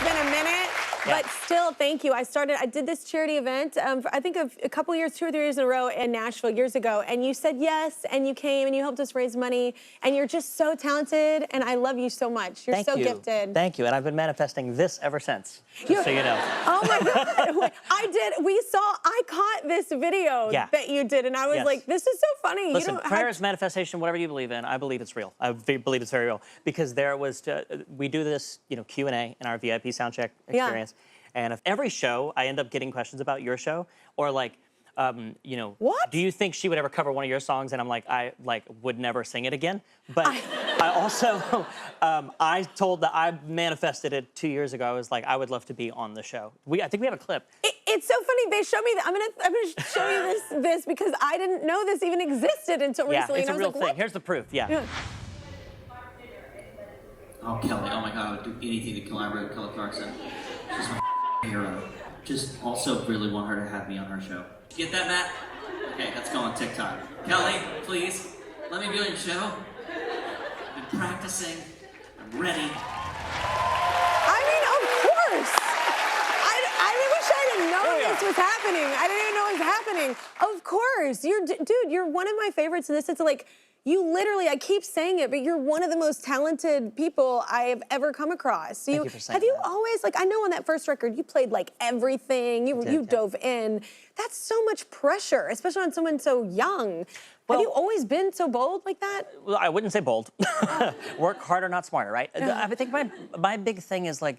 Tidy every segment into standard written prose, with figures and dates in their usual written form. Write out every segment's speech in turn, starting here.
been a minute, but still, thank you. I did this charity event, I think a couple years, 2 or 3 years in a row in Nashville years ago, and you said yes, and you came, and you helped us raise money, and you're just so talented, and I love you so much. You're so gifted. Thank you, and I've been manifesting this ever since, just so you know. Oh my God, I caught this video that you did, and I was like, this is so funny. Listen, prayer is manifestation, whatever you believe in, I believe it's real. I believe it's very real, because there was, we do this, Q&A in our VIP soundcheck experience, and if every show I end up getting questions about your show, or like, what? Do you think she would ever cover one of your songs? And I'm like, I would never sing it again. But I also, I manifested it 2 years ago. I was like, I would love to be on the show. I think we have a clip. It's so funny. They showed me that. I'm gonna show you this because I didn't know this even existed until recently. Yeah, it's a real thing. What? Here's the proof. Yeah. Oh, Kelly. Oh my God, I would do anything to collaborate with Kelly Clarkson. She's my hero. Just also really want her to have me on her show. Get that, Matt? Okay, let's go on TikTok. Kelly, please, let me be on your show. I've been practicing. I'm ready. I mean, of course. I wish I didn't know this was happening. I didn't even know it was happening. Of course. Dude, you're one of my favorites in this. It's like, you literally, I keep saying it, but you're one of the most talented people I have ever come across. Thank you for saying have you that. always, I know on that first record, you played like everything, you dove in. That's so much pressure, especially on someone so young. Have you always been so bold like that? Well, I wouldn't say bold. Work harder, not smarter, right? I think my big thing is like,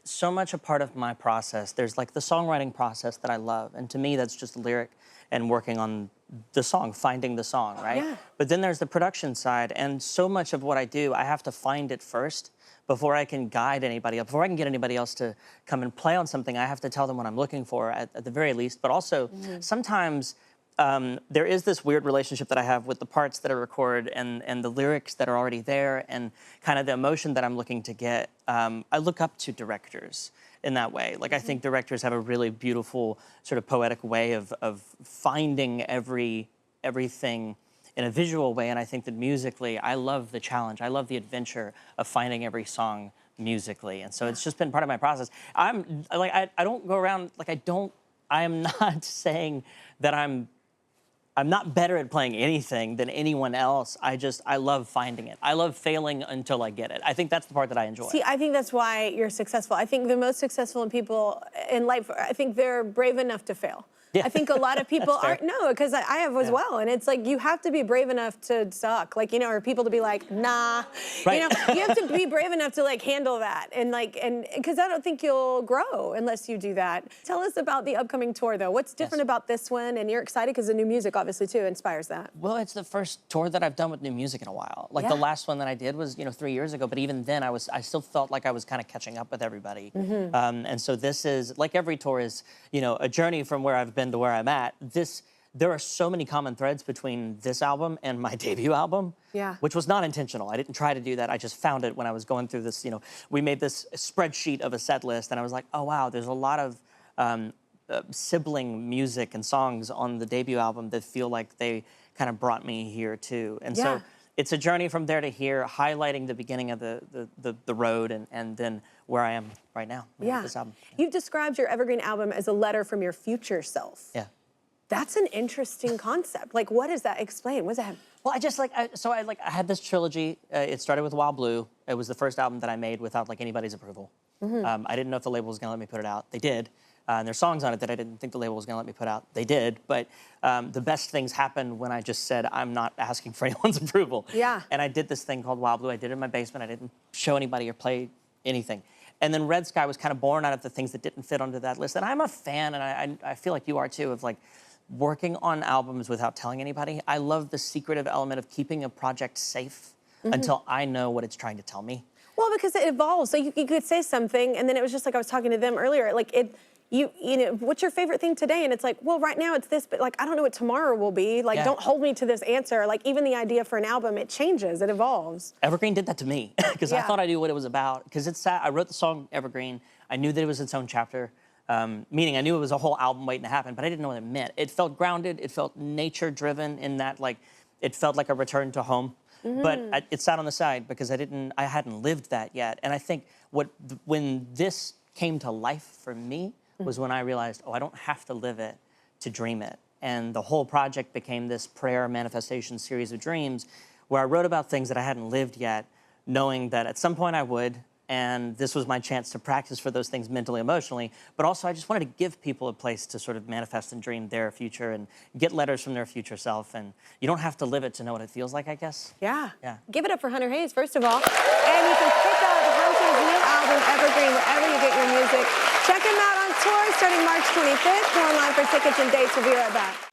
so much a part of my process, there's like the songwriting process that I love. And to me, that's just lyric and working on the song, finding the song, right? Yeah. But then there's the production side, and so much of what I do, I have to find it first before I can guide anybody else, before I can get anybody else to come and play on something. I have to tell them what I'm looking for at the very least, but also sometimes there is this weird relationship that I have with the parts that I record and the lyrics that are already there and kind of the emotion that I'm looking to get. I look up to directors in that way. Like, I think directors have a really beautiful sort of poetic way of finding everything in a visual way, and I think that musically, I love the challenge. I love the adventure of finding every song musically, and so it's just been part of my process. I don't go around, I am not saying that I'm not better at playing anything than anyone else. I love finding it. I love failing until I get it. I think that's the part that I enjoy. See, I think that's why you're successful. I think the most successful people in life, I think they're brave enough to fail. Yeah. I think a lot of people aren't, because I have as well. And it's like, you have to be brave enough to suck. Like, or people to be like, nah. Right. You have to be brave enough to handle that. And because I don't think you'll grow unless you do that. Tell us about the upcoming tour though. What's different about this one? And you're excited because the new music obviously too inspires that. Well, it's the first tour that I've done with new music in a while. Like the last one that I did was, 3 years ago, but even then I still felt like I was kind of catching up with everybody. And so this is, like every tour is, a journey from where I've been to where I'm at. There are so many common threads between this album and my debut album, which was not intentional. I didn't try to do that. I just found it when I was going through this, we made this spreadsheet of a set list, and I was like, oh, wow, there's a lot of sibling music and songs on the debut album that feel like they kind of brought me here, too. And so it's a journey from there to here, highlighting the beginning of the road and then where I am right now with this album. You've described your Evergreen album as a letter from your future self. Yeah. That's an interesting concept. What does that explain? What does that? Well, I had this trilogy. It started with Wild Blue. It was the first album that I made without anybody's approval. I didn't know if the label was gonna let me put it out. They did. And there's songs on it that I didn't think the label was gonna let me put out. They did, but the best things happened when I just said, I'm not asking for anyone's approval. Yeah. And I did this thing called Wild Blue. I did it in my basement. I didn't show anybody or play anything. And then Red Sky was kind of born out of the things that didn't fit onto that list. And I'm a fan, and I feel like you are too, of working on albums without telling anybody. I love the secretive element of keeping a project safe until I know what it's trying to tell me. Well, because it evolves. So you could say something, and then it was just like I was talking to them earlier. What's your favorite thing today? And it's like, well, right now it's this, but I don't know what tomorrow will be. Don't hold me to this answer. Even the idea for an album, it changes, it evolves. Evergreen did that to me because I thought I knew what it was about. Because it's sad. I wrote the song Evergreen. I knew that it was its own chapter. Meaning I knew it was a whole album waiting to happen, but I didn't know what it meant. It felt grounded. It felt nature-driven in that, it felt like a return to home. But it sat on the side because I hadn't lived that yet. And I think when this came to life for me was when I realized, oh, I don't have to live it to dream it. And the whole project became this prayer manifestation series of dreams where I wrote about things that I hadn't lived yet, knowing that at some point I would, and this was my chance to practice for those things mentally, emotionally, but also I just wanted to give people a place to sort of manifest and dream their future and get letters from their future self. And you don't have to live it to know what it feels like, I guess. Yeah. Yeah. Give it up for Hunter Hayes, first of all. And you can pick up Hunter's new album, Evergreen, wherever you get your music. Check him out on tour starting March 25th. Go online for tickets and dates. We'll be right back.